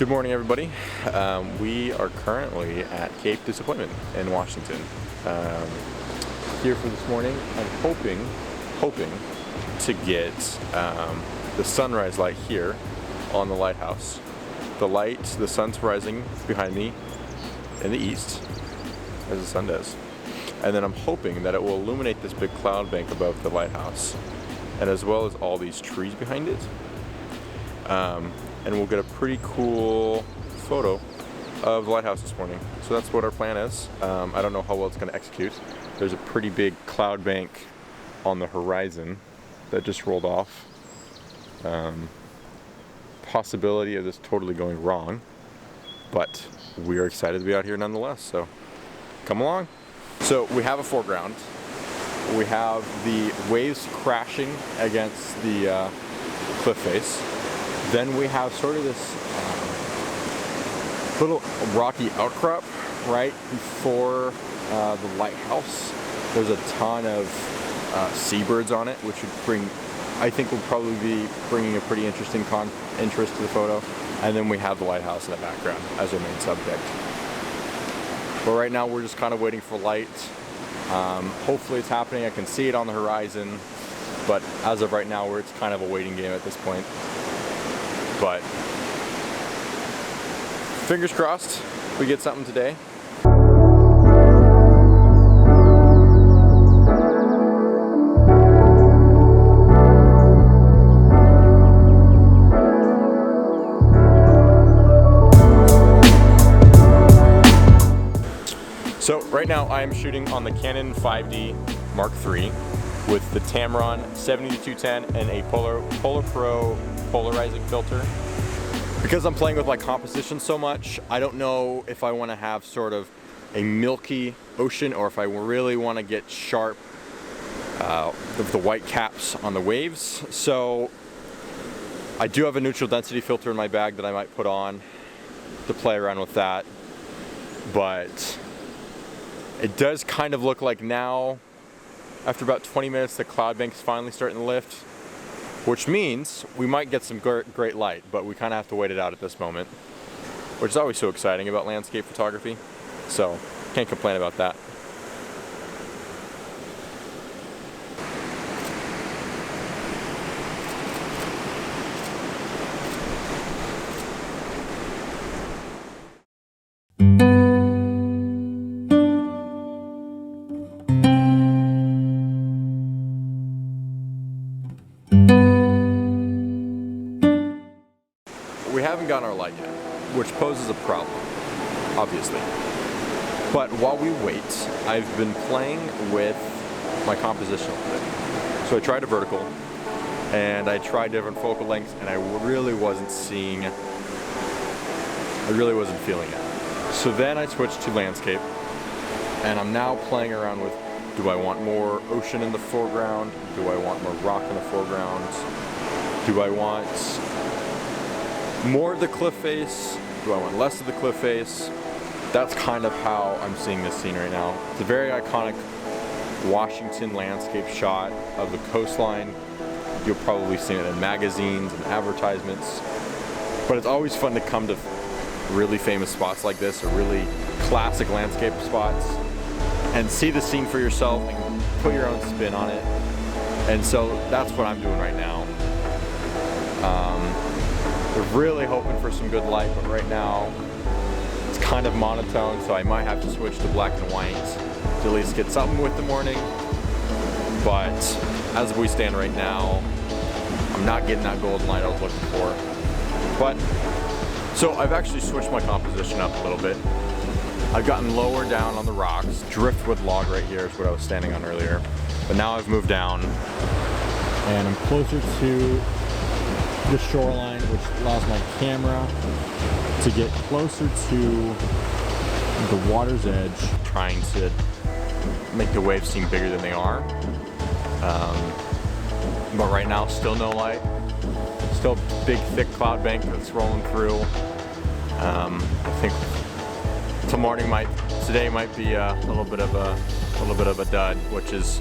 Good morning, everybody. We are currently at Cape Disappointment in Washington. Here for this morning. I'm hoping to get the sunrise light here on the lighthouse. The sun's rising behind me in the east, as the sun does. And then I'm hoping that it will illuminate this big cloud bank above the lighthouse, and as well as all these trees behind it. And we'll get a pretty cool photo of the lighthouse this morning. So that's what our plan is. I don't know how well it's going to execute. There's a pretty big cloud bank on the horizon that just rolled off. Possibility of this totally going wrong, but we are excited to be out here nonetheless, so come along. So we have a foreground. We have the waves crashing against the cliff face. Then we have sort of this little rocky outcrop right before the lighthouse. There's a ton of seabirds on it, which I think will probably be bringing a pretty interesting interest to the photo. And then we have the lighthouse in the background as our main subject. But right now we're just kind of waiting for light. Hopefully it's happening. I can see it on the horizon, but as of right now, it's kind of a waiting game at this point. But fingers crossed we get something today. So right now I am shooting on the Canon 5D Mark III with the Tamron 70-210 and a Polar Pro polarizing filter. Because I'm playing with my composition so much, I don't know if I want to have sort of a milky ocean or if I really want to get sharp the white caps on the waves. So I do have a neutral density filter in my bag that I might put on to play around with that. But it does kind of look like now, after about 20 minutes, the cloud bank is finally starting to lift, which means we might get some great light, but we kind of have to wait it out at this moment, which is always so exciting about landscape photography. So can't complain about that. We haven't gotten our light yet, which poses a problem, obviously. But while we wait, I've been playing with my composition a bit. So I tried a vertical, and I tried different focal lengths, and I really wasn't feeling it. So then I switched to landscape, and I'm now playing around with, do I want more ocean in the foreground? Do I want more rock in the foreground? Do I want more of the cliff face? Do I want less of the cliff face? That's kind of how I'm seeing this scene right now. It's a very iconic Washington landscape shot of the coastline. You'll probably see it in magazines and advertisements. But it's always fun to come to really famous spots like this, or really classic landscape spots, and see the scene for yourself and put your own spin on it. And so that's what I'm doing right now. We're really hoping for some good light, but right now it's kind of monotone, so I might have to switch to black and white to at least get something with the morning. But as we stand right now, I'm not getting that golden light I was looking for. But so I've actually switched my composition up a little bit. I've gotten lower down on the rocks. Driftwood log right here is what I was standing on earlier. But now I've moved down and I'm closer to the shoreline, which allows my camera to get closer to the water's edge, trying to make the waves seem bigger than they are. But right now, still no light. Still big, thick cloud bank that's rolling through. I think today might be a little bit of a dud, which is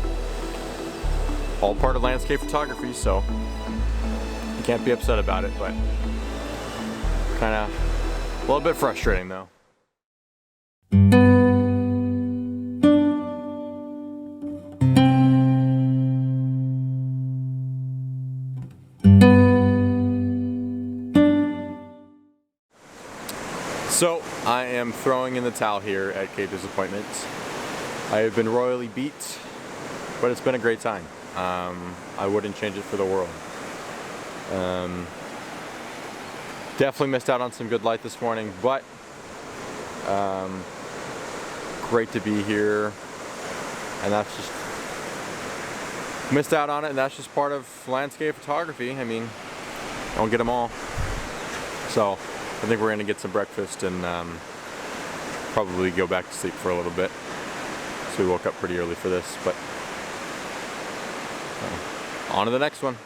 all part of landscape photography, so you can't be upset about it, but kind of A little bit frustrating though. So I am throwing in the towel here at Cape Disappointment. I have been royally beat, but it's been a great time. I wouldn't change it for the world. Definitely missed out on some good light this morning, but great to be here, and that's just missed out on it, and that's just part of landscape photography. I mean, don't get them all. So I think we're gonna get some breakfast and probably go back to sleep for a little bit. So we woke up pretty early for this, but on to the next one.